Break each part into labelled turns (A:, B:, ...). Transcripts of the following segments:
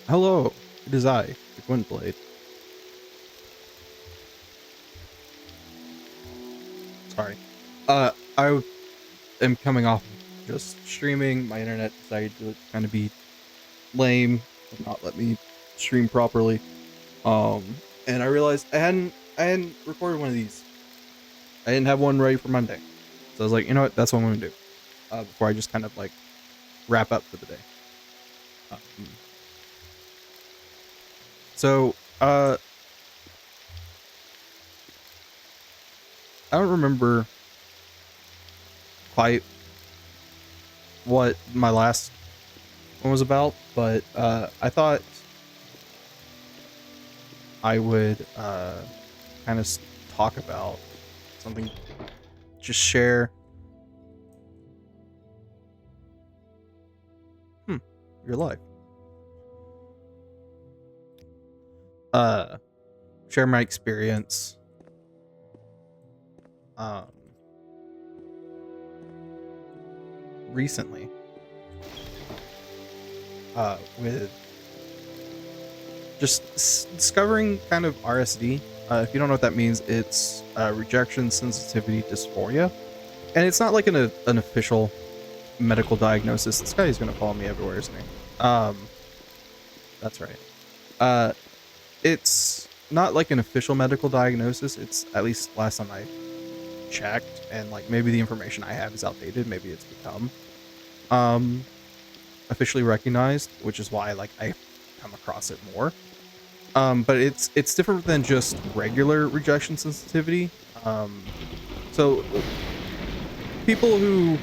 A: Hello, it is I, the Gwynblade. Sorry. I am coming off of just streaming. My internet decided to kind of be lame and not let me stream properly. And I realized I hadn't recorded one of these. I didn't have one ready for Monday, so I was like, you know what, that's what I'm gonna do. Before I just kind of like wrap up for the day. Um, so I don't remember quite what my last one was about, but I thought I would kind of talk about something, just share. Hmm, your life. Uh, Share my experience. Um, Recently, with just discovering kind of RSD. If you don't know what that means, it's rejection sensitivity dysphoria, and it's not like an official medical diagnosis. This guy is gonna follow me everywhere, isn't he? That's right. Uh, it's not like an official medical diagnosis. It's, at least last time I checked, and like maybe the information I have is outdated. Maybe it's become um officially recognized, which is why like I come across it more. But it's different than just regular rejection sensitivity. Um, so people who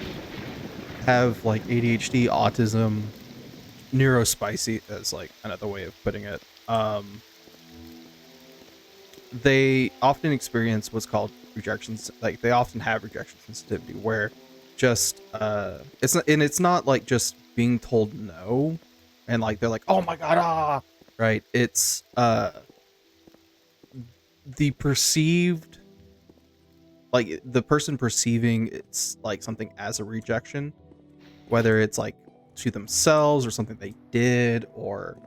A: have like ADHD, autism, neurospicy as like another way of putting it. They often experience what's called rejections. Like they often have rejection sensitivity, where just it's not like just being told no, and like they're like, oh my god, right. It's the perceived, like the person perceiving it's like something as a rejection, whether it's like to themselves or something they did, or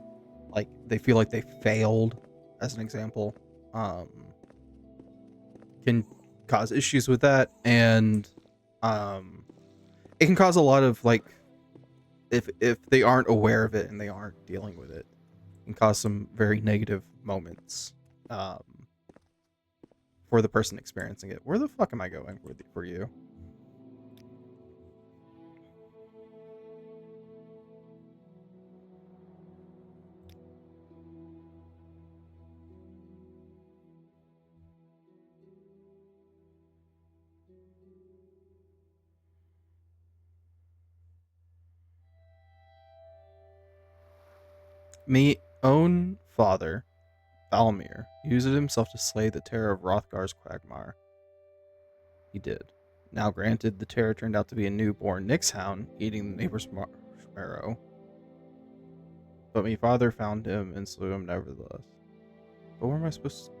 A: like they feel like they failed, as an example. um can cause issues with that, and um it can cause a lot of like, if they aren't aware of it and they aren't dealing with it, can cause some very negative moments um for the person experiencing it. Where the fuck am I going with for you? Me own father, Valmir, used it himself to slay the terror of Rothgar's quagmire. He did. Now granted, the terror turned out to be a newborn Nixhound eating the neighbor's marrow, but my father found him and slew him nevertheless. But where am I supposed to...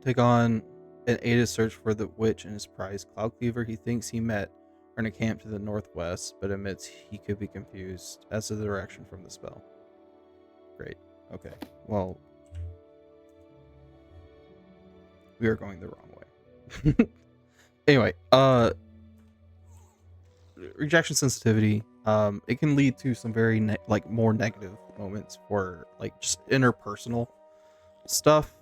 A: take on and aid his search for the witch and his prize, Cloudcleaver he thinks he met are in a camp to the northwest, but admits he could be confused as to the direction from the spell. Great. Okay. Well, we are going the wrong way. Anyway, rejection sensitivity, it can lead to some very like more negative moments for like just interpersonal stuff.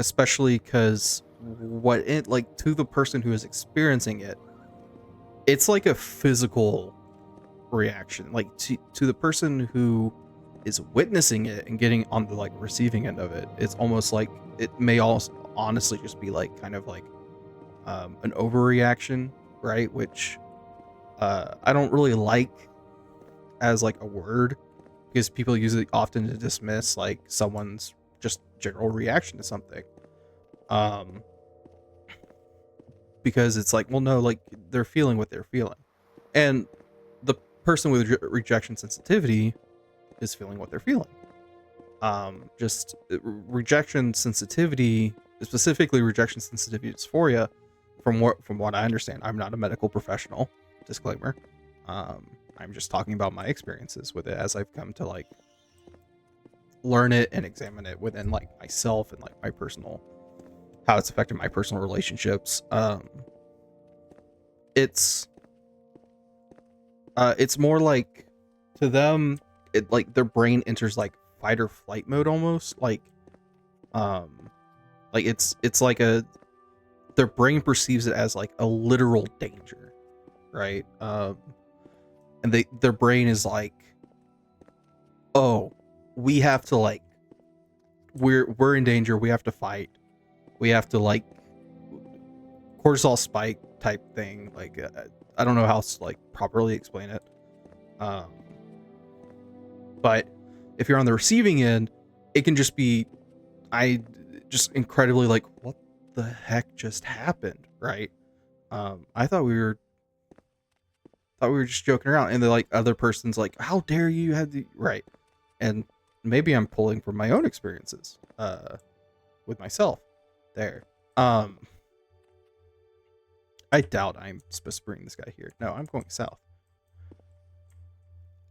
A: Especially because what it, like, to the person who is experiencing it, it's like a physical reaction. Like to the person who is witnessing it and getting on the like receiving end of it, it's almost like it may also honestly just be like kind of like an overreaction, right? Which I don't really like as like a word, because people use it often to dismiss like someone's just general reaction to something. Um, because it's like, well, no, like they're feeling what they're feeling, and the person with rejection sensitivity is feeling what they're feeling. Just rejection sensitivity, specifically rejection sensitivity dysphoria, from what I understand, I'm not a medical professional. Disclaimer. I'm just talking about my experiences with it as I've come to like learn it and examine it within like myself and like my personal how it's affected my personal relationships. It's more like to them, it like their brain enters like fight or flight mode almost um like it's like a their brain perceives it as like a literal danger, right? And their brain is like, oh, we have to like we're in danger, we have to fight, we have to like cortisol spike type thing, like I don't know how to like properly explain it, um but if you're on the receiving end, it can just be I just incredibly like, what the heck just happened, right? I thought we were just joking around, and the like other person's like, how dare you have the right. And maybe I'm pulling from my own experiences with myself there. I doubt I'm supposed to bring this guy here. No, I'm going south.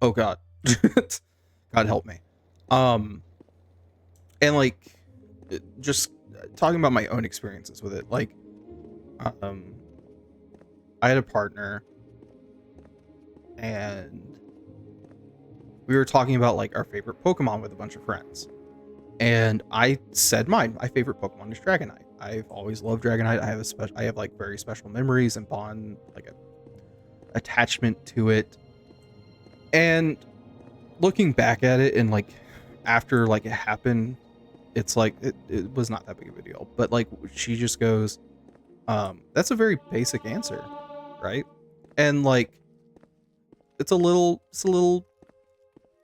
A: Oh god. God help me. And like just talking about my own experiences with it, like um I had a partner, and we were talking about like our favorite Pokemon with a bunch of friends. And I said mine. My favorite Pokemon is Dragonite. I've always loved Dragonite. I have like very special memories and bond like a attachment to it. And looking back at it and like after like it happened, it's like it was not that big of a deal. But like she just goes, that's a very basic answer, right? And like it's a little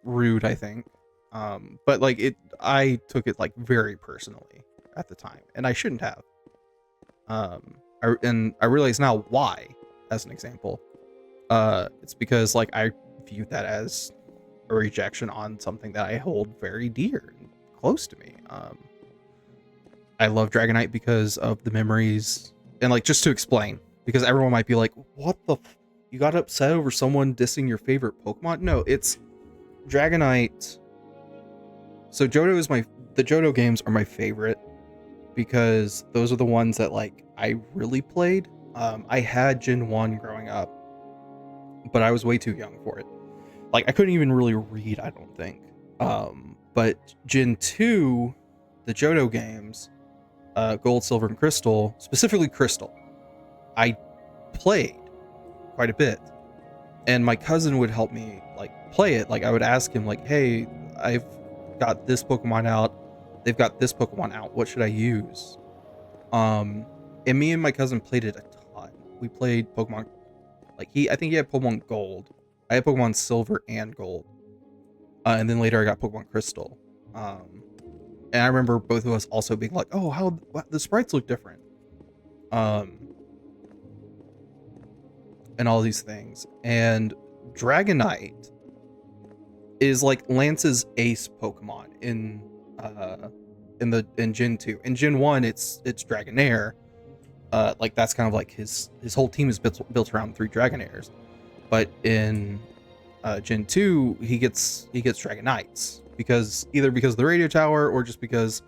A: rude, I think. But like I took it like very personally at the time, and I shouldn't have. I realize now why. As an example, it's because like I viewed that as a rejection on something that I hold very dear and close to me. I love Dragonite because of the memories, and like just to explain, because everyone might be like, "What the? You got upset over someone dissing your favorite Pokemon?" No, it's Dragonite. So the Johto games are my favorite because those are the ones that like I really played. I had Gen 1 growing up, but I was way too young for it. Like I couldn't even really read, I don't think. But Gen 2, the Johto games, Gold, Silver, and Crystal, specifically Crystal, I played quite a bit. And my cousin would help me like play it. Like I would ask him like, hey, I've got this Pokemon out, they've got this Pokemon out, what should I use? And me and my cousin played it a ton. We played Pokemon, like I think he had Pokemon Gold, I had Pokemon Silver and Gold, and then later I got Pokemon Crystal. And I remember both of us also being like, oh, how the sprites look different, and all these things. And Dragonite is like Lance's ace Pokemon in Gen 2. In Gen 1, it's Dragonair. Like that's kind of like his whole team is built around 3 Dragonairs. But in Gen 2, he gets Dragonites because of the radio tower or just because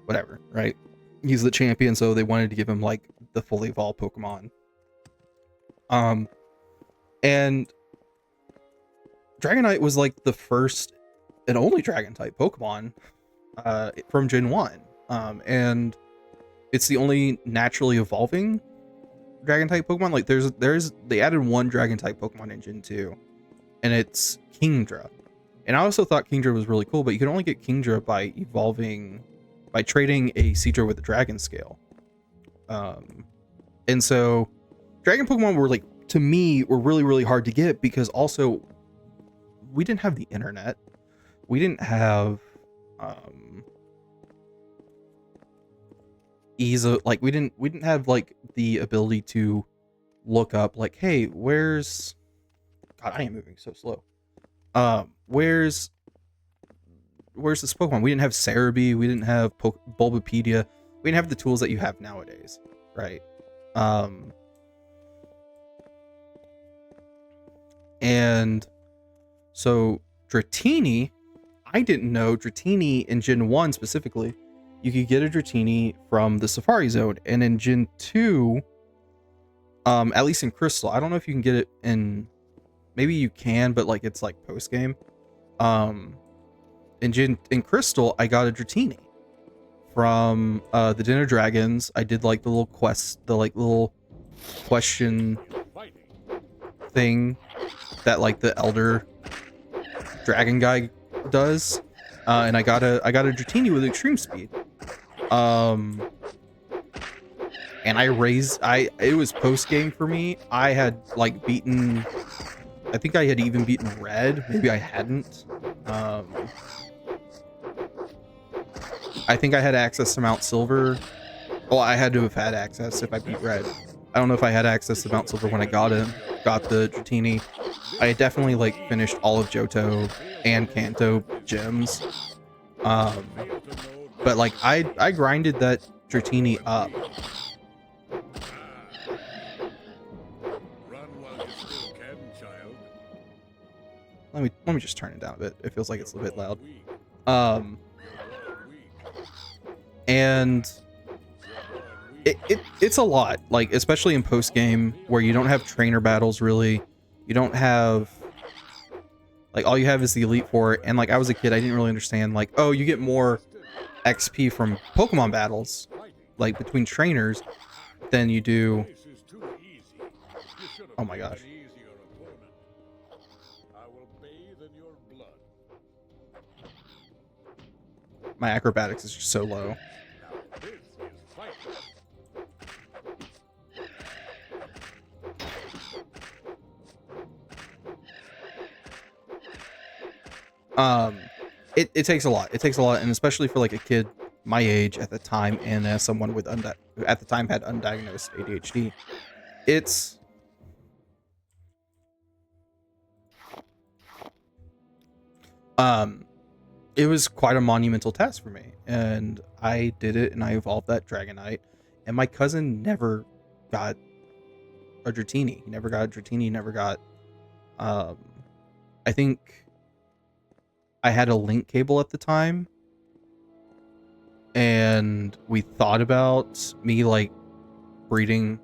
A: whatever, right? He's the champion, so they wanted to give him like the fully evolved Pokemon. And Dragonite was like the first and only Dragon type Pokemon from Gen 1. And it's the only naturally evolving Dragon type Pokemon. Like they added one Dragon type Pokemon in Gen 2, and it's Kingdra. And I also thought Kingdra was really cool, but you can only get Kingdra by trading a Seadra with a Dragon Scale. And so Dragon Pokemon were like, to me, were really, really hard to get because also we didn't have the internet. We didn't have ease of like we didn't have like the ability to look up like, hey, where's God, I am moving so slow. Where's this Pokemon? We didn't have Cerebi, we didn't have Bulbapedia, we didn't have the tools that you have nowadays, right? Um, and so Dratini, I didn't know Dratini in Gen 1 specifically. You could get a Dratini from the Safari Zone, and in Gen 2, at least in Crystal, I don't know if you can get it in, maybe you can, but like it's like post game. In Crystal, I got a Dratini from the Dinner Dragons. I did like the little quest, the like little question thing that like the Elder Dragon guy does, and I got a Dratini with extreme speed. And it was post game for me. I had like beaten, I think I had even beaten Red. Maybe I hadn't. I think I had access to Mount Silver. Well, I had to have had access if I beat Red. I don't know if I had access to Mount Silver when I got the Dratini. I had definitely like finished all of Johto and Kanto gems. But like I grinded that Dratini up. Let me just turn it down a bit. It feels like it's a bit loud. And it's a lot, like especially in post game where you don't have trainer battles really. You don't have, like, all you have is the Elite Four, and like I was a kid, I didn't really understand like, oh, you get more XP from Pokemon battles, like between trainers, than you do. Oh my gosh. My acrobatics is just so low. It takes a lot. It takes a lot, and especially for like a kid my age at the time, and as someone with who at the time had undiagnosed ADHD, it's it was quite a monumental task for me, and I did it, and I evolved that Dragonite, and my cousin never got a Dratini. He never got a Dratini. He never got. I think I had a link cable at the time, and we thought about me like breeding,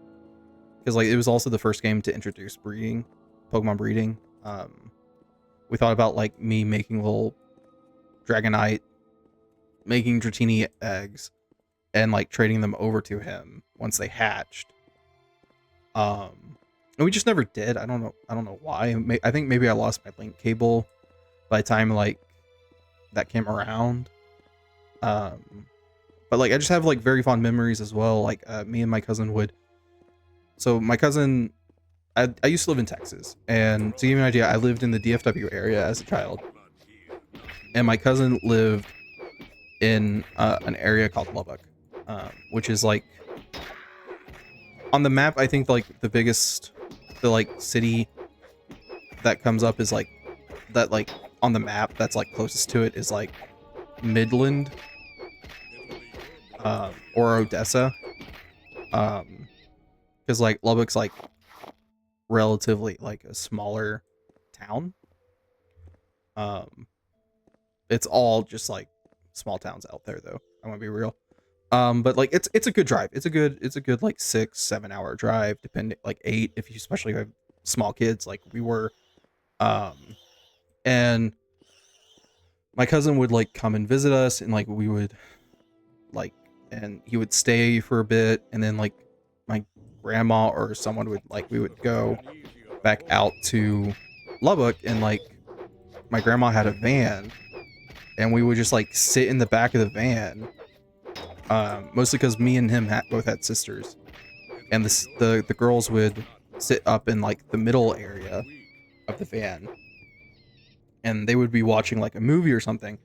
A: because like it was also the first game to introduce breeding, Pokemon breeding. We thought about like me making little Dragonite, making Dratini eggs, and like trading them over to him once they hatched. And we just never did. I don't know why. I think maybe I lost my link cable by the time like that came around. But like I just have like very fond memories as well. Like me and my cousin would. So my cousin, I used to live in Texas, and to give you an idea, I lived in the DFW area as a child, and my cousin lived in an area called Lubbock, which is like on the map. I think like the like city that comes up is like that, like on the map that's like closest to it is like Midland, or Odessa, because like Lubbock's like relatively like a smaller town. It's all just like small towns out there though. I want to be real. But like it's a good drive. It's a good like 6-7 hour drive, depending, like 8 if you especially have small kids like we were. And my cousin would like come and visit us, and like we would like, and he would stay for a bit, and then like my grandma or someone would like, we would go back out to Lubbock, and like my grandma had a van, and we would just like sit in the back of the van, mostly because me and him both had sisters, and the girls would sit up in like the middle area of the van, and they would be watching like a movie or something,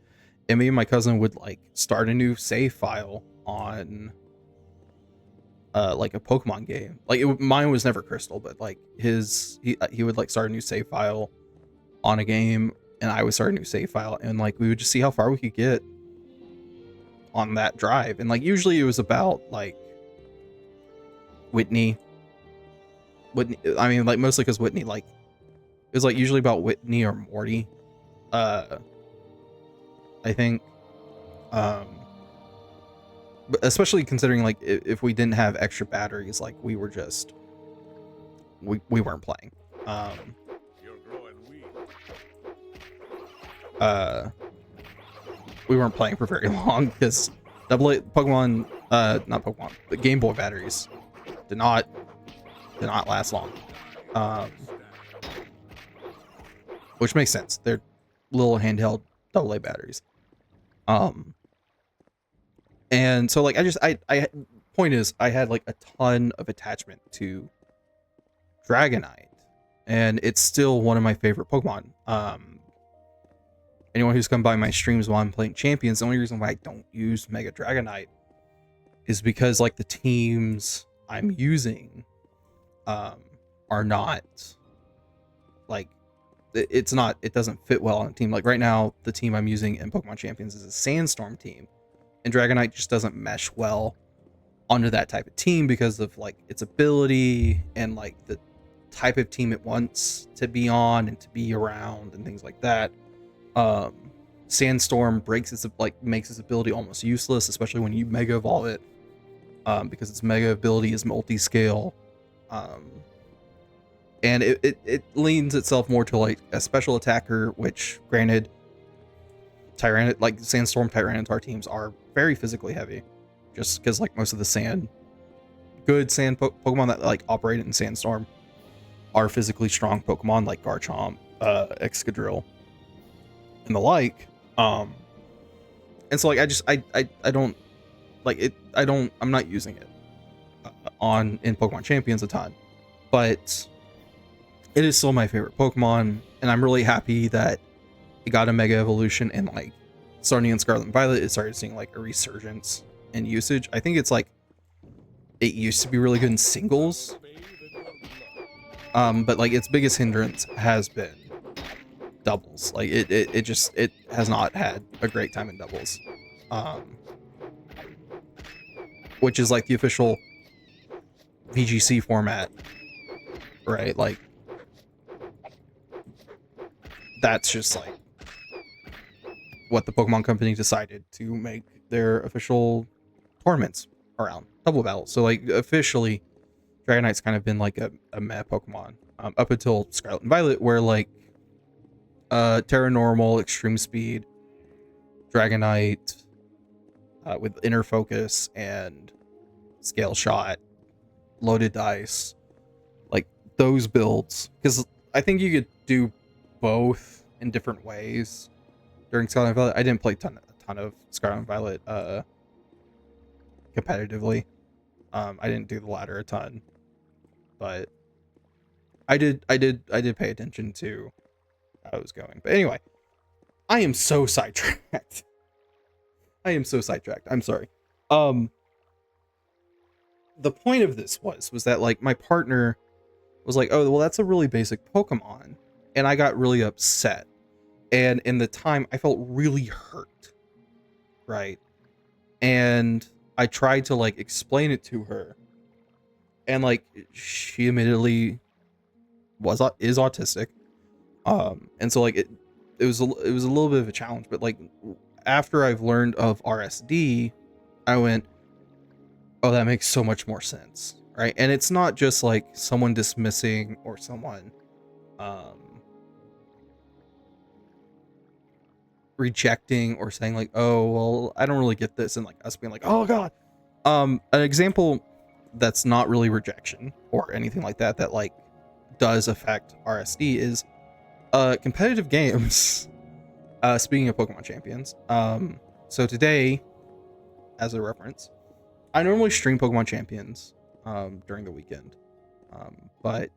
A: and me and my cousin would like start a new save file on like a Pokemon game. Like mine was never Crystal, but like he would like start a new save file on a game, and I would start a new save file, and like we would just see how far we could get on that drive. And like usually it was about like Whitney. I mean, like, mostly because Whitney, like, it was like usually about Whitney or Morty. I think, but especially considering like if we didn't have extra batteries, like we were just we weren't playing. We weren't playing for very long because Pokemon, not Pokemon, the Game Boy batteries did not last long. Which makes sense. They're little handheld AA batteries. And so like I point is I had like a ton of attachment to Dragonite, and it's still one of my favorite Pokemon. Anyone who's come by my streams while I'm playing Champions, the only reason why I don't use Mega Dragonite is because like the teams I'm using are not like it doesn't fit well on a team. Like right now, the team I'm using in Pokemon Champions is a Sandstorm team, and Dragonite just doesn't mesh well onto that type of team because of like its ability and like the type of team it wants to be on and to be around and things like that. Sandstorm makes its ability almost useless, especially when you Mega Evolve it, because its Mega ability is multi-scale, and it leans itself more to like a special attacker, which granted, Sandstorm Tyranitar teams are very physically heavy, just because like most of the good sand Pokemon that like operate in Sandstorm are physically strong Pokemon like Garchomp, Excadrill, and the like. And so like I don't like it. I'm not using it in Pokemon Champions a ton, but it is still my favorite Pokemon, and I'm really happy that it got a Mega Evolution, and like starting in Scarlet and Violet, it started seeing like a resurgence in usage. I think it's like it used to be really good in singles, but like its biggest hindrance has been doubles. Like it has not had a great time in doubles, which is like the official VGC format, right? Like that's just like what the Pokemon Company decided to make their official tournaments around double battle. So like officially Dragonite's kind of been like a meh Pokemon up until Scarlet and Violet, where like Terra Normal, Extreme Speed, Dragonite with Inner Focus and Scale Shot, Loaded Dice, like those builds, because I think you could do both in different ways during Scarlet and Violet. I didn't play a ton of Scarlet and Violet competitively. I didn't do the latter a ton, but I did pay attention to how it was going. But anyway, I am so sidetracked. I'm sorry. The point of this was that like my partner was like, oh well, that's a really basic Pokemon, and I got really upset, and in the time I felt really hurt, right? And I tried to like explain it to her, and like she admittedly is autistic, and so like it was a little bit of a challenge. But like after I've learned of RSD, I went, oh, that makes so much more sense, right? And it's not just like someone dismissing or someone rejecting or saying like, oh well, I don't really get this, and like us being like, oh god. An example that's not really rejection or anything like that like does affect RSD is competitive games. Speaking of Pokemon Champions, so today, as a reference, I normally stream Pokemon Champions during the weekend, but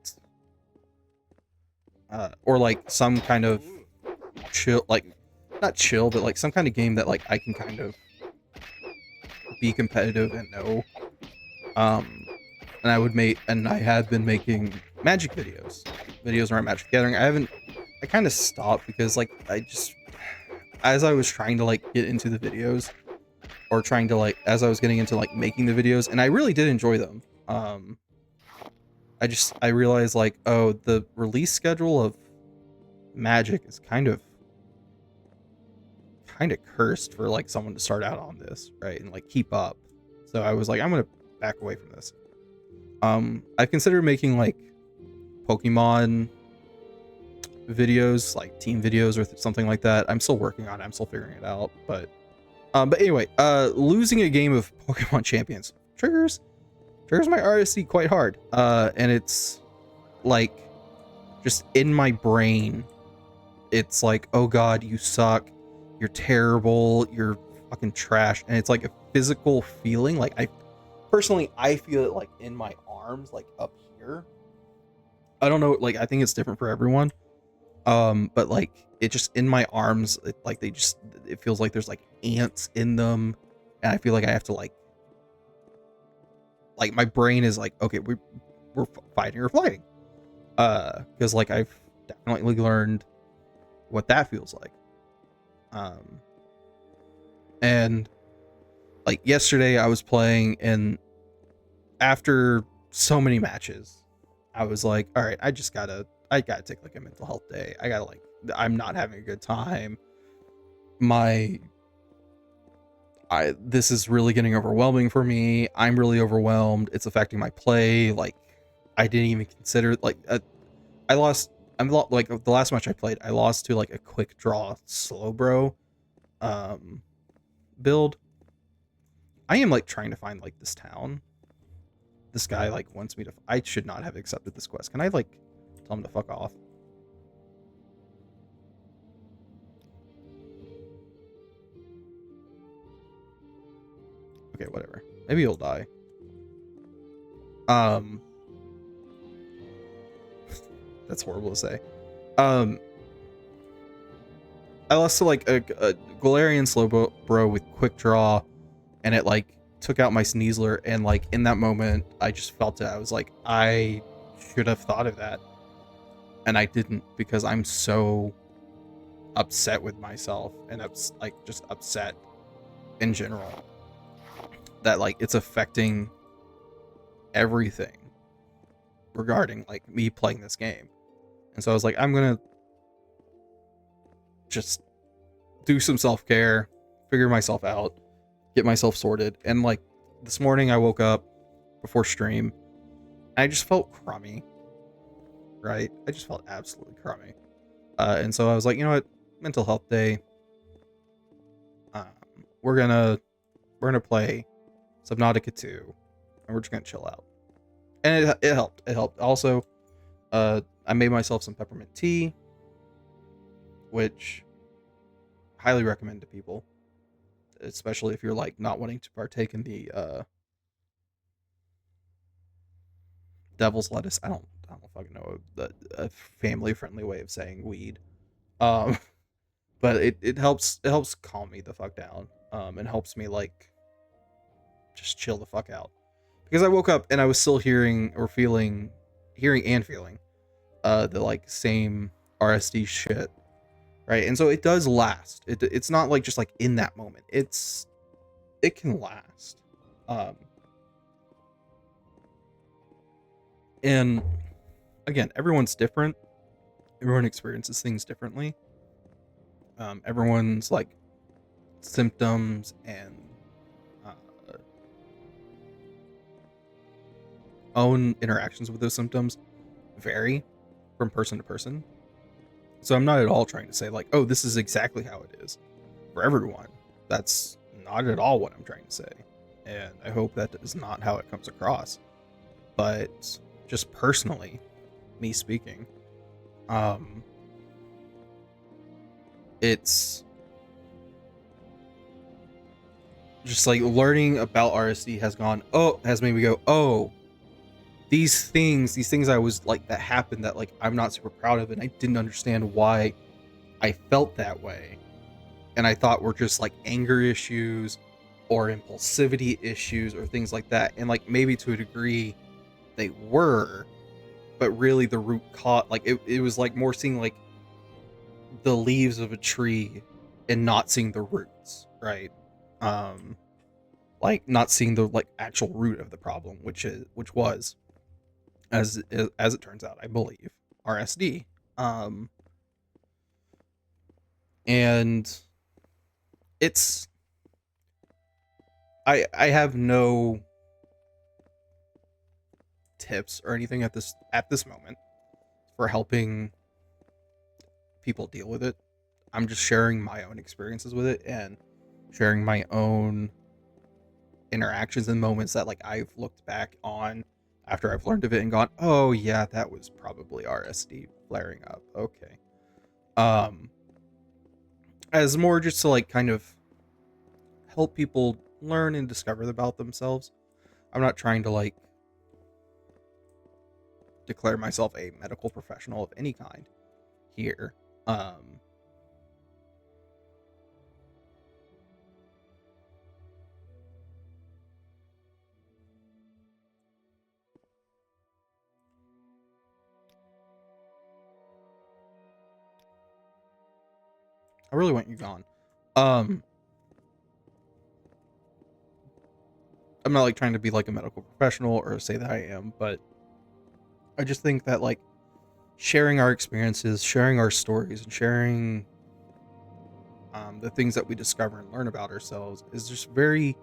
A: or like some kind of chill, like not chill, but like some kind of game that like I can kind of be competitive and know. And I have been making Magic videos around Magic Gathering. I kind of stopped because like as I was trying to like get into the videos, or trying to like as I was getting into like making the videos, and I really did enjoy them. I realized like, oh, the release schedule of Magic is kind of cursed for like someone to start out on this, right? And like keep up. So I was like, I'm gonna back away from this. I considered making like Pokemon videos, like team videos or something like that. I'm still working on it. I'm still figuring it out. But anyway, losing a game of Pokemon Champions triggers my RSD quite hard. And it's like just in my brain, it's like, oh god, you suck, you're terrible, you're fucking trash, and it's like a physical feeling. Like I feel it like in my arms, like up here. I don't know, like I think it's different for everyone. But like it just in my arms, it feels like there's like ants in them, and I feel like I have to like my brain is like, okay, we're fighting or flighting. Because like I've definitely learned what that feels like. And like yesterday I was playing, and after so many matches, I was like, all right, I gotta take like a mental health day. I'm not having a good time. This is really getting overwhelming for me. I'm really overwhelmed. It's affecting my play. Like I didn't even consider like the last match I played, I lost to like a quick draw slow bro build. I am like trying to find like this town. This guy like wants me to. I should not have accepted this quest. Can I like tell him to fuck off? Okay, whatever. Maybe he'll die. That's horrible to say. I lost to like a Galarian slow bro with quick draw, and it like took out my Sneasler, and like in that moment I just felt it. I was like, I should have thought of that, and I didn't, because I'm so upset with myself and just upset in general that like it's affecting everything regarding like me playing this game. And so I was like, I'm gonna just do some self-care, figure myself out, get myself sorted. And like this morning I woke up before stream and I just felt crummy, right? I just felt absolutely crummy. And so I was like, you know what, mental health day, we're gonna play Subnautica 2 and we're just gonna chill out. And it helped also. I made myself some peppermint tea, which highly recommend to people, especially if you're like not wanting to partake in the devil's lettuce. I don't fucking know a family friendly way of saying weed. Um, but it helps calm me the fuck down. And helps me like just chill the fuck out, because I woke up and I was still hearing and feeling the like same RSD shit, right? And so it does last. It's not like just like in that moment. It can last. And again, everyone's different. Everyone experiences things differently. Everyone's like symptoms and own interactions with those symptoms vary from person to person. So I'm not at all trying to say like, oh, this is exactly how it is for everyone. That's not at all what I'm trying to say. And I hope that is not how it comes across. But just personally, me speaking, it's just like learning about RSD has made me go, oh, these things I was like, that happened, that like I'm not super proud of, and I didn't understand why I felt that way, and I thought were just like anger issues or impulsivity issues or things like that, and like maybe to a degree they were, but really the root cause, like it was like more seeing like the leaves of a tree and not seeing the roots, right? Like not seeing the like actual root of the problem, which was as it turns out, I believe RSD. Um, and it's I have no tips or anything at this moment for helping people deal with it. I'm just sharing my own experiences with it and sharing my own interactions and moments that like I've looked back on after I've learned of it and gone, "Oh yeah, that was probably RSD flaring up." Okay. Um as more just to like kind of help people learn and discover about themselves. I'm not trying to like declare myself a medical professional of any kind here. Um I really want you gone. Um I'm not like trying to be like a medical professional or say that I am, but I just think that like sharing our experiences, sharing our stories, and sharing the things that we discover and learn about ourselves is just very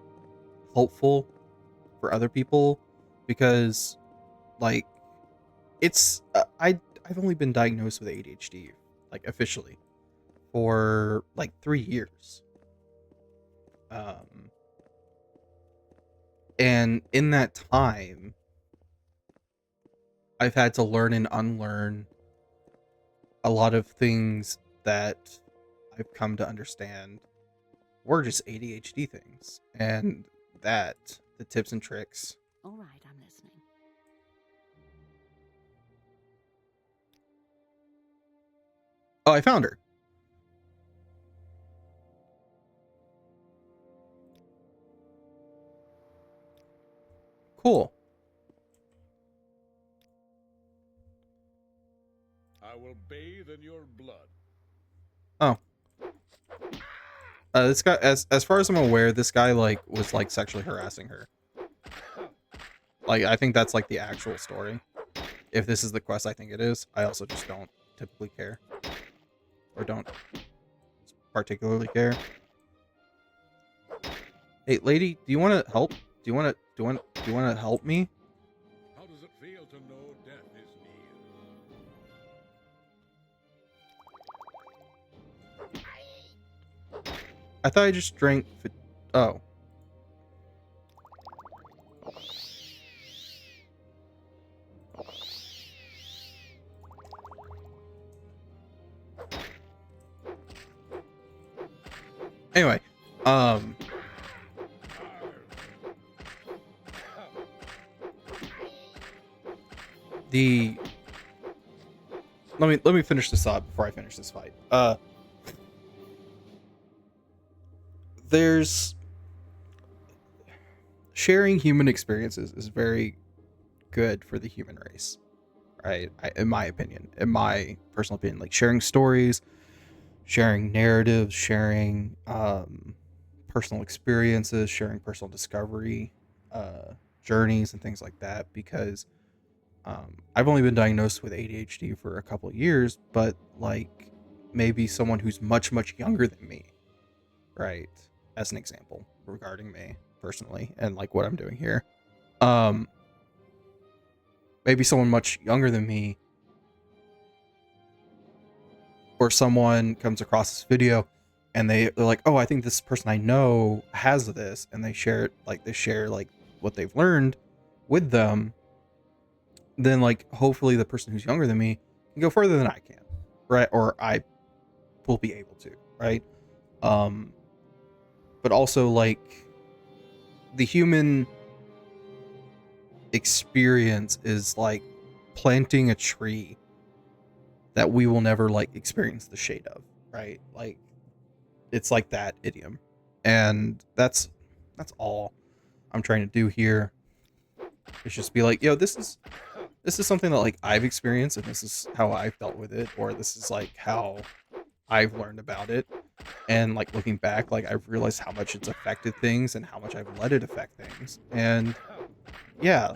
A: helpful for other people because like it's I've only been diagnosed with ADHD like officially for like 3 years. Um, and in that time, I've had to learn and unlearn a lot of things that I've come to understand were just ADHD things, and that the tips and tricks.
B: All right, I'm listening.
A: Oh, I found her. Cool.
C: I will bathe in your blood.
A: Oh, this guy, as far as I'm aware, this guy like was like sexually harassing her. Like I think that's like the actual story. If this is the quest, I think it is. I also just don't typically care, or don't particularly care. Hey, lady, do you want to help? Do you want to do you want to help me?
C: How does it feel to know death is near?
A: I thought I just drank. Oh. Anyway, the let me finish this up before I finish this fight. There's sharing human experiences is very good for the human race, right? In my opinion, in my personal opinion, like sharing stories, sharing narratives, sharing personal experiences, sharing personal discovery journeys and things like that. Because I've only been diagnosed with ADHD for a couple of years, but like maybe someone who's much younger than me, right? As an example regarding me personally and like what I'm doing here. Um, maybe someone much younger than me or someone comes across this video and they're like, oh, I think this person I know has this, and they share it, like they share like what they've learned with them, then like hopefully the person who's younger than me can go further than I can, right? Or I will be able to, right? Um, but also like the human experience is like planting a tree that we will never like experience the shade of, right? Like it's like that idiom, and that's all I'm trying to do here. It's just be like, yo, this is something that like I've experienced, and this is how I've dealt with it, or this is like how I've learned about it. And like looking back, like I've realized how much it's affected things and how much I've let it affect things. And yeah,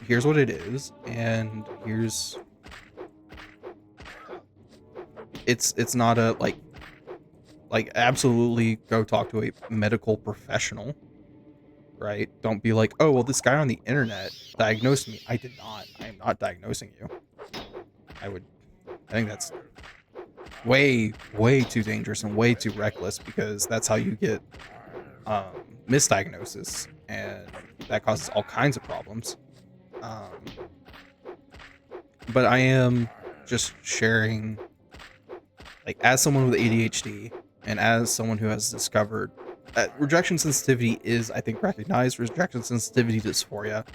A: here's what it is, and here's it's not a like absolutely go talk to a medical professional, right? Don't be like, oh well, this guy on the internet diagnosed me. I did not. I am not diagnosing you. I think that's way too dangerous and way too reckless, because that's how you get um misdiagnosis, and that causes all kinds of problems. um but I am just sharing, like, as someone with ADHD and as someone who has discovered that rejection sensitivity is, I think, recognized. Rejection sensitivity dysphoria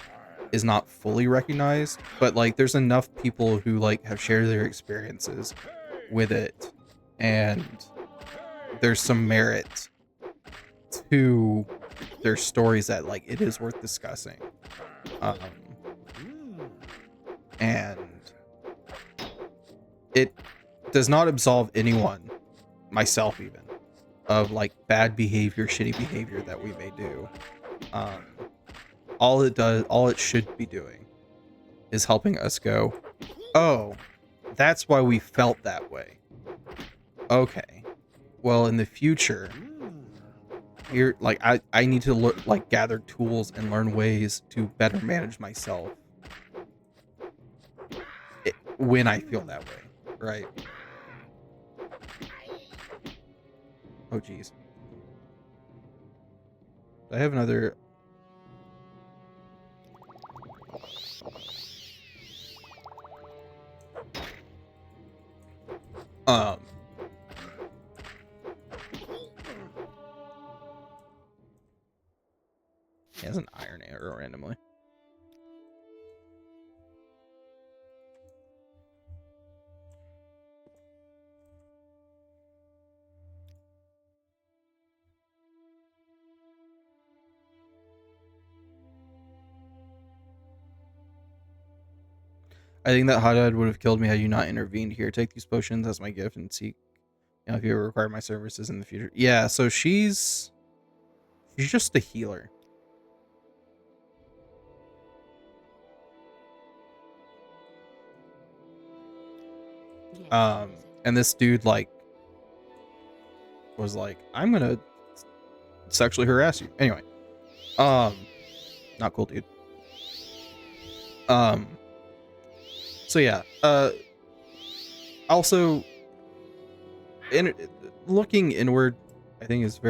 A: is not fully recognized, but like there's enough people who like have shared their experiences with it, and there's some merit to their stories that like it is worth discussing. um and it does not absolve anyone, myself even, of like bad behavior, shitty behavior that we may do. um all it should be doing is helping us go, oh, that's why we felt that way. Okay, well, in the future, here, like, I need to look, like, gather tools and learn ways to better manage myself when I feel that way, right? Oh geez, I have another. um he has an iron arrow randomly. I think that Hadad would have killed me had you not intervened. Here, take these potions as my gift and seek, if you ever require my services in the future. Yeah, so she's just a healer. And this dude like was like, I'm gonna sexually harass you. Anyway, not cool, dude. So yeah, also, looking inward, I think is a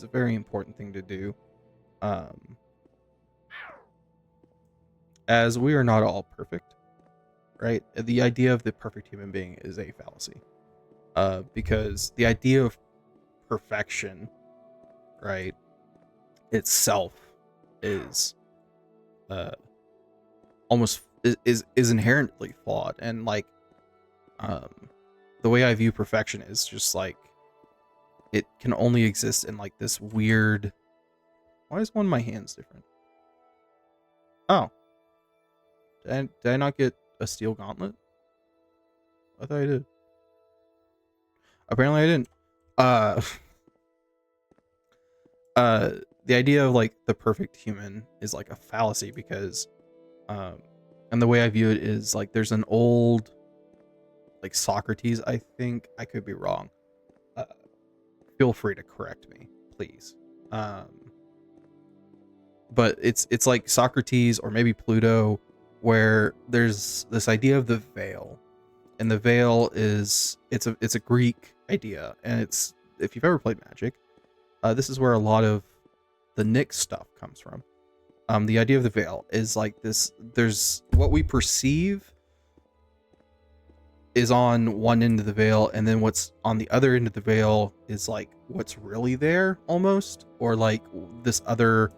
A: very important thing to do. As we are not all perfect, right? The idea of the perfect human being is a fallacy. Because the idea of perfection, right, itself is almost is inherently flawed. And like the way I view perfection is just like it can only exist in like this weird. Why is one of my hands different? Oh, did I not get a steel gauntlet? I thought I did. Apparently I didn't. The idea of like the perfect human is like a fallacy, because and the way I view it is like there's an old, like, Socrates, I think, I could be wrong, feel free to correct me, please. But it's like Socrates or maybe Pluto, where there's this idea of the veil, and the veil is it's a Greek idea, and it's, if you've ever played Magic, this is where a lot of the Nyx stuff comes from. The idea of the veil is like this: there's what we perceive is on one end of the veil, and then what's on the other end of the veil is like what's really there, almost, or like this other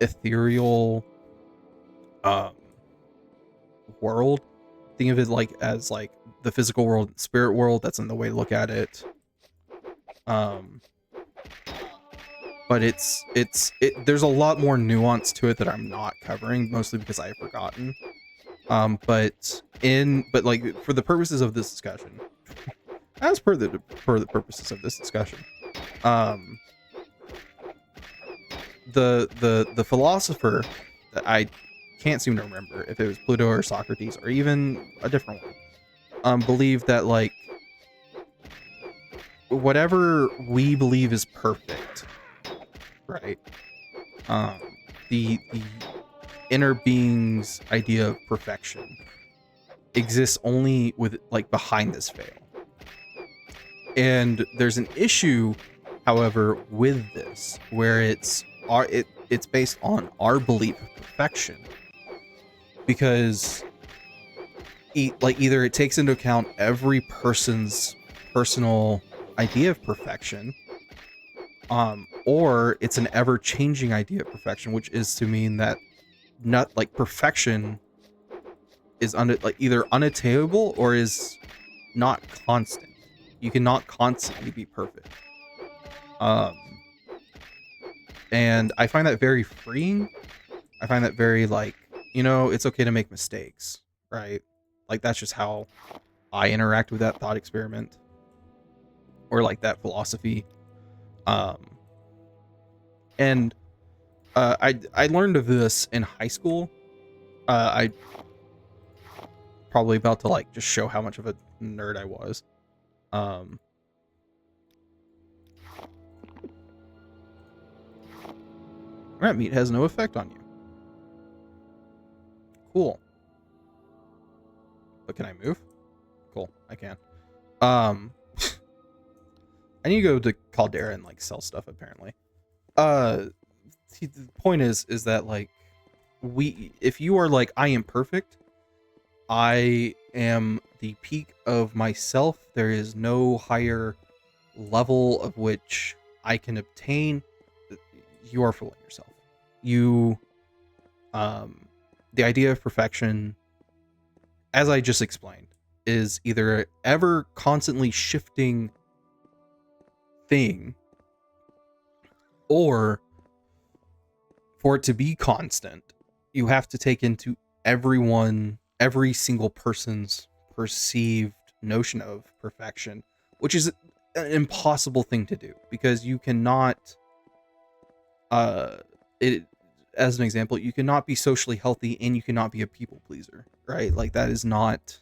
A: ethereal world. Think of it like as like the physical world and spirit world. That's in the way to look at it. But there's a lot more nuance to it that I'm not covering, mostly because I've forgotten. But like for the purposes of this discussion, as per the purposes of this discussion, the philosopher that I can't seem to remember if it was Plato or Socrates or even a different one, believed that like whatever we believe is perfect, right? Um, the inner being's idea of perfection exists only with like behind this veil. And there's an issue, however, with this, where it's based on our belief of perfection, because either it takes into account every person's personal idea of perfection, or it's an ever-changing idea of perfection, which is to mean that not like perfection is either unattainable or is not constant. You cannot constantly be perfect. And I find that very freeing. I find that very like, it's okay to make mistakes, right? Like that's just how I interact with that thought experiment or like that philosophy. And I learned of this in high school. I probably about to like just show how much of a nerd I was. Rat meat has no effect on you. Cool. But can I move? Cool, I can. I need to go to Caldera and like sell stuff apparently. The point is that like if you are like, I am perfect, I am the peak of myself, there is no higher level of which I can obtain, you are fooling yourself. The idea of perfection, as I just explained, is either ever constantly shifting thing, or for it to be constant, you have to take into every single person's perceived notion of perfection, which is an impossible thing to do, because you cannot as an example, you cannot be socially healthy and you cannot be a people pleaser, right? Like that is not,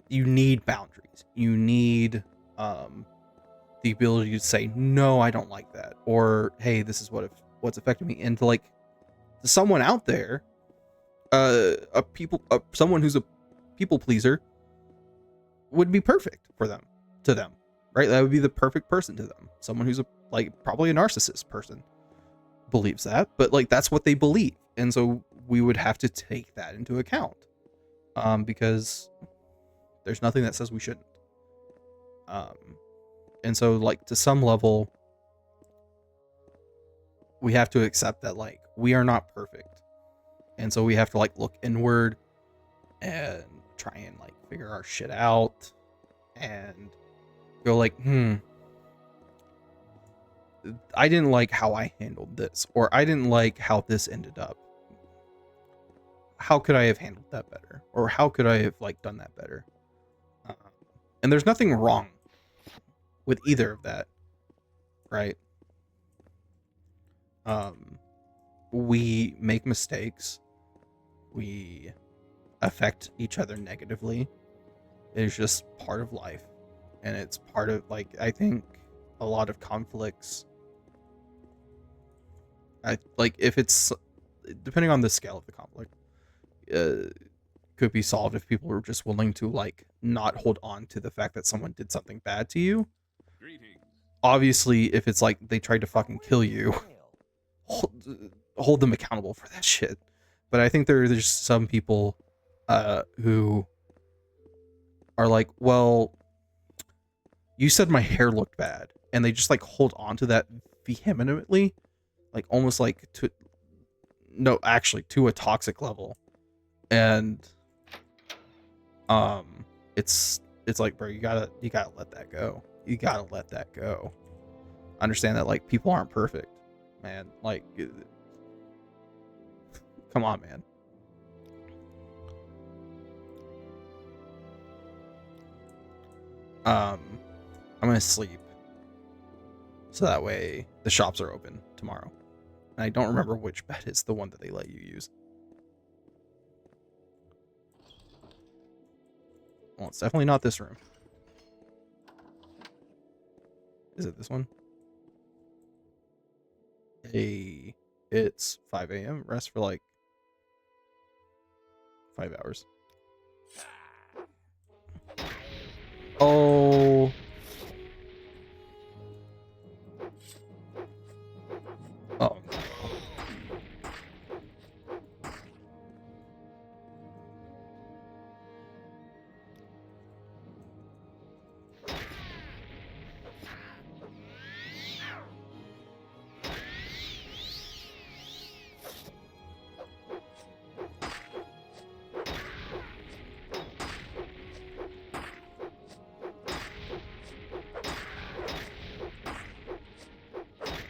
A: you need boundaries. You need the ability to say, no, I don't like that. Or, hey, this is what's affecting me. And to someone out there, someone who's a people pleaser would be perfect to them, right? That would be the perfect person to them. Someone who's probably a narcissist person believes that, but that's what they believe. And so we would have to take that into account, because there's nothing that says we shouldn't. And so to some level, we have to accept that we are not perfect. And so we have to look inward and try and figure our shit out and go I didn't like how I handled this, or I didn't like how this ended up. How could I have handled that better? Or how could I have done that better? And there's nothing wrong with either of that, right? We make mistakes. We affect each other negatively. It's just part of life. And it's part of, I think a lot of conflicts, if it's, depending on the scale of the conflict, could be solved if people were just willing to not hold on to the fact that someone did something bad to you.
C: Greetings.
A: Obviously, if it's they tried to fucking kill you, hold them accountable for that shit. But I think there's some people who are well, you said my hair looked bad, and they just hold on to that vehemently, almost to a toxic level. And it's bro, you gotta let that go. You gotta let that go. Understand that people aren't perfect, man. Come on, man. I'm gonna sleep so that way the shops are open tomorrow. And I don't remember which bed is the one that they let you use. Well, it's definitely not this room. Is it this one? Hey, it's 5 a.m. Rest for like 5 hours. Oh. Oh.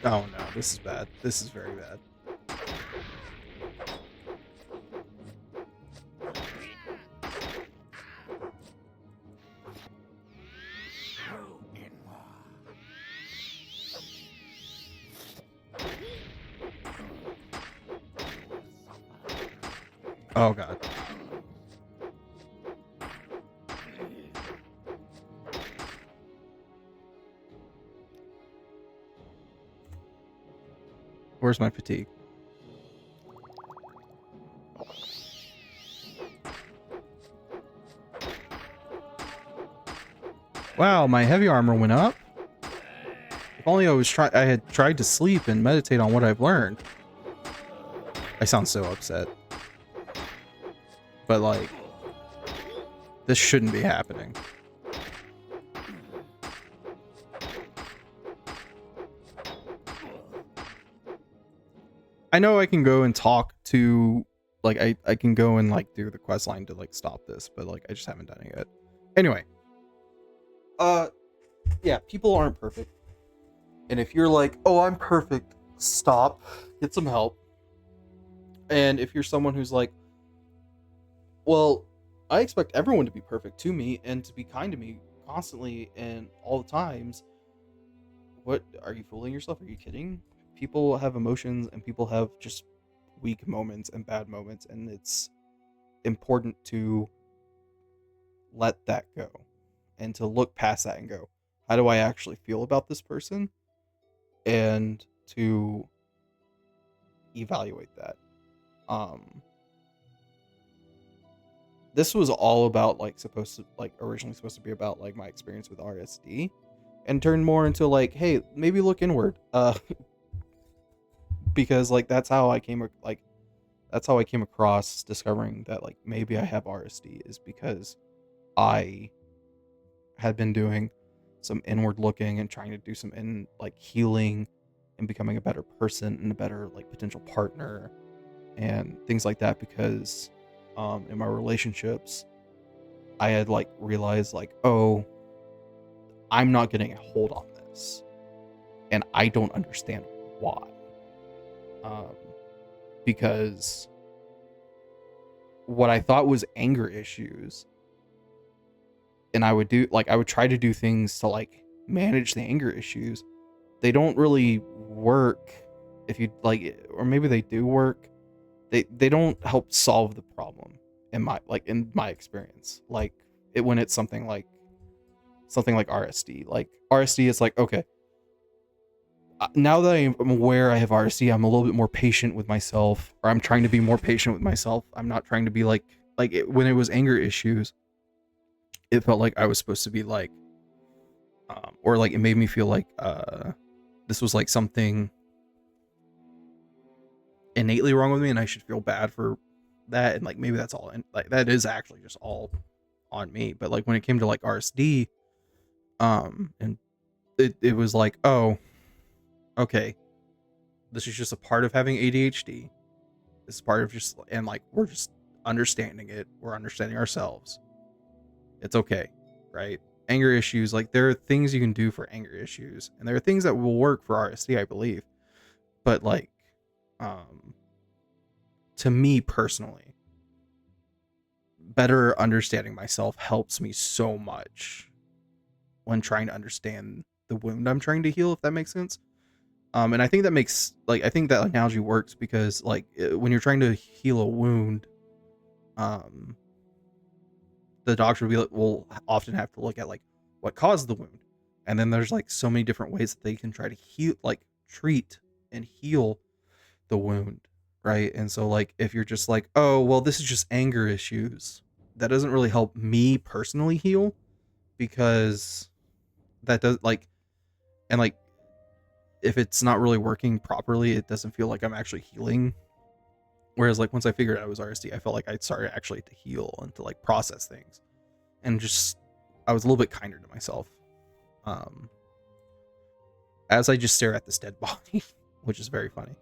A: Oh no, this is bad. This is very bad. Oh god. Where's my fatigue? Wow, my heavy armor went up. If only I had tried to sleep and meditate on what I've learned. I sound so upset. But like, this shouldn't be happening. I know I can go and talk to, like, I can go and like do the quest line to like stop this, but like I just haven't done it yet. Anyway. Yeah, people aren't perfect. And if you're like, oh, I'm perfect, stop, get some help. And if you're someone who's like, well, I expect everyone to be perfect to me and to be kind to me constantly and all the times, what, are you fooling yourself? Are you kidding? People have emotions and people have just weak moments and bad moments, and it's important to let that go and to look past that and go, how do I actually feel about this person? And to evaluate that. This was all about like originally supposed to be about like my experience with RSD, and turned more into like, hey, maybe look inward. Because like that's how I came across discovering that like maybe I have RSD, is because I had been doing some inward looking and trying to do some healing and becoming a better person and a better like potential partner and things like that, because in my relationships I had like realized like, oh, I'm not getting a hold on this and I don't understand why. Because what I thought was anger issues, and I would try to do things to like manage the anger issues, they don't really work. If you like, or maybe they do work, they don't help solve the problem in my experience. Like when it's something like RSD. Like RSD is like, okay, now that I'm aware I have RSD, I'm a little bit more patient with myself, or I'm trying to be more patient with myself. I'm not trying to be when it was anger issues, it felt like I was supposed to be like, or like it made me feel like this was like something innately wrong with me and I should feel bad for that, and like maybe that's all, and like that is actually just all on me. But like when it came to like RSD, and it was like, oh, okay, this is just a part of having ADHD. This is part of just, and like we're just understanding it, we're understanding ourselves, it's okay, right? Anger issues, like there are things you can do for anger issues, and there are things that will work for RSD, I believe. But like, to me personally, better understanding myself helps me so much when trying to understand the wound I'm trying to heal, if that makes sense. And I think that makes, like, I think that analogy works because, like, when you're trying to heal a wound, um, the doctor will often have to look at, like, what caused the wound. And then there's, like, so many different ways that they can try to heal, like, treat and heal the wound, right? And so, like, if you're just like, oh, well, this is just anger issues, that doesn't really help me personally heal, because that does, like, and, like, if it's not really working properly, it doesn't feel like I'm actually healing. Whereas, like, once I figured out it was RSD, I felt like I started actually to heal and to, like, process things, and just, I was a little bit kinder to myself, um, as I just stare at this dead body, which is very funny.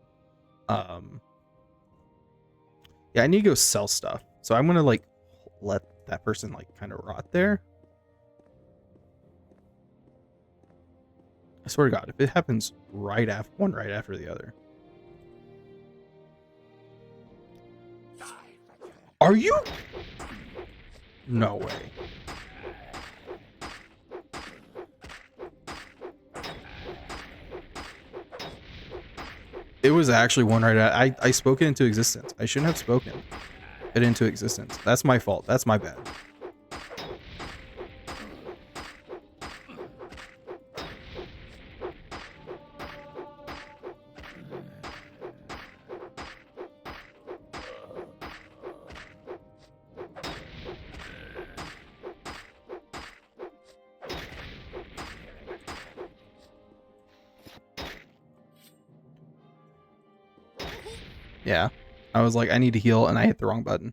A: Yeah, I need to go sell stuff, so I'm gonna, like, let that person, like, kind of rot there. I swear to God, if it happens right after the other. Are you? No way. It was actually one right at, I spoke it into existence. I shouldn't have spoken it into existence. That's my fault. That's my bad. Yeah. I was like, I need to heal, and I hit the wrong button.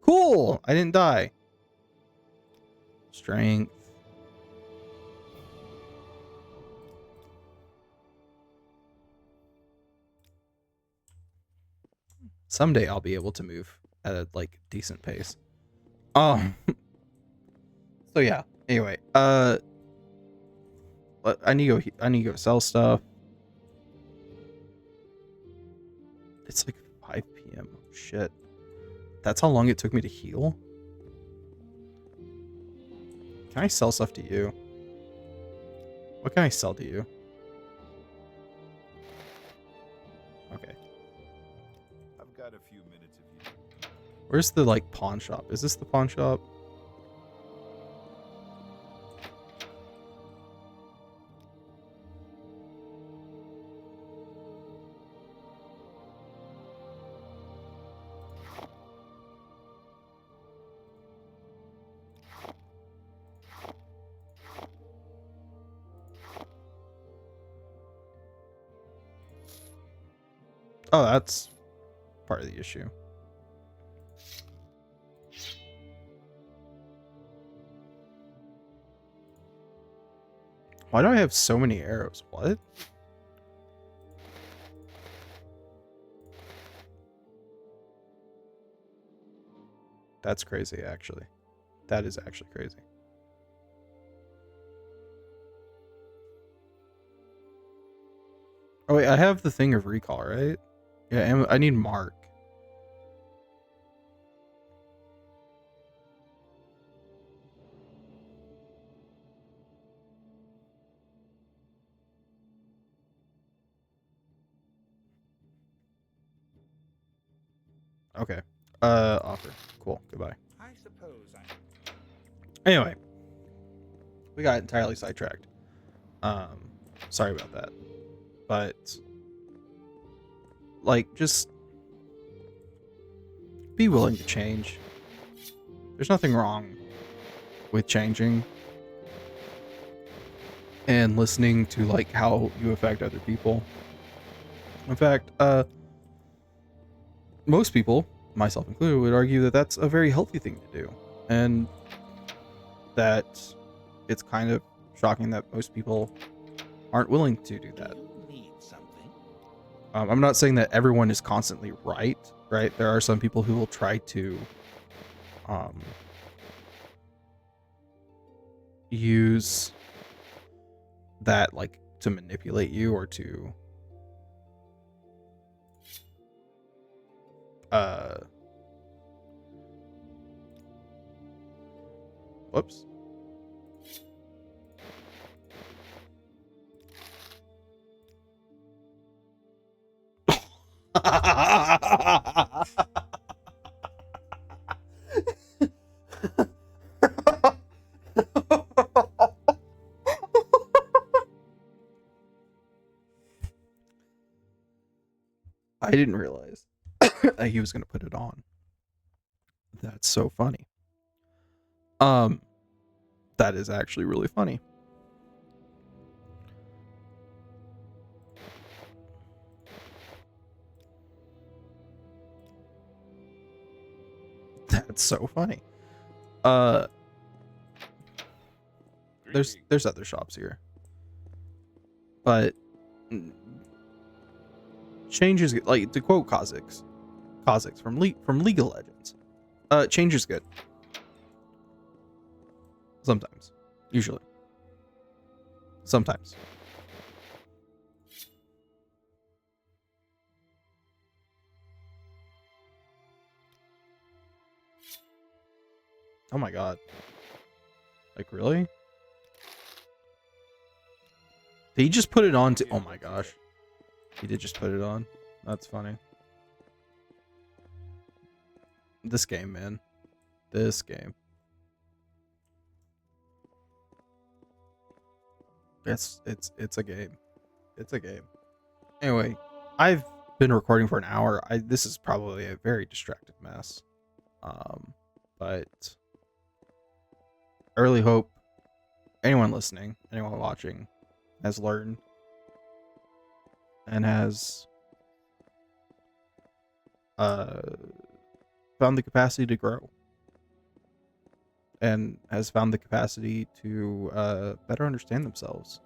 A: Cool! I didn't die. Strength. Someday I'll be able to move at a, like, decent pace. So yeah. Anyway, I need to go sell stuff. It's like 5 p.m. Shit. That's how long it took me to heal? Can I sell stuff to you? What can I sell to you? Okay.
B: I've got a few minutes of you.
A: Where's the, like, pawn shop? Is this the pawn shop? Oh, that's part of the issue. Why do I have so many arrows? What? That's crazy, actually. That is actually crazy. Oh, wait, I have the thing of recall, right? Yeah, and I need Mark. Okay. Offer. Cool. Goodbye.
B: I suppose I.
A: Anyway, we got entirely sidetracked. Sorry about that. But, like, just be willing to change. There's nothing wrong with changing and listening to, like, how you affect other people. In fact, most people, myself included, would argue that that's a very healthy thing to do, and that it's kind of shocking that most people aren't willing to do that.
B: Need something?
A: I'm not saying that everyone is constantly right? There are some people who will try to use that, like, to manipulate you or to whoops. I didn't realize he was going to put it on. That's so funny. That is actually really funny. That's so funny. There's other shops here, but change is like, to quote Kha'Zix from League of Legends. Change is good. Sometimes, usually, sometimes. Oh my god. Like, really? Did he just put it on to... Oh my gosh. He did just put it on. That's funny. This game, man. This game. It's a game. It's a game. Anyway, I've been recording for an hour. This is probably a very distracted mess. But I really hope anyone listening, anyone watching, has learned and has found the capacity to grow and has found the capacity to better understand themselves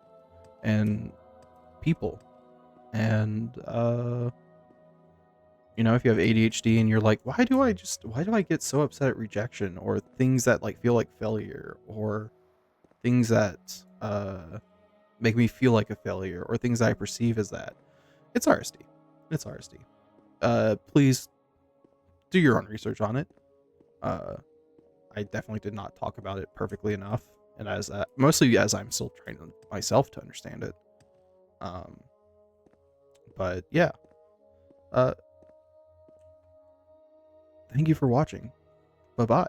A: and people. And you know, if you have ADHD and you're like, why do I get so upset at rejection, or things that like feel like failure, or things that make me feel like a failure, or things that I perceive as that? It's RSD. It's RSD. Please do your own research on it. I definitely did not talk about it perfectly enough, and mostly as I'm still trying to myself to understand it. But yeah. Thank you for watching. Bye-bye.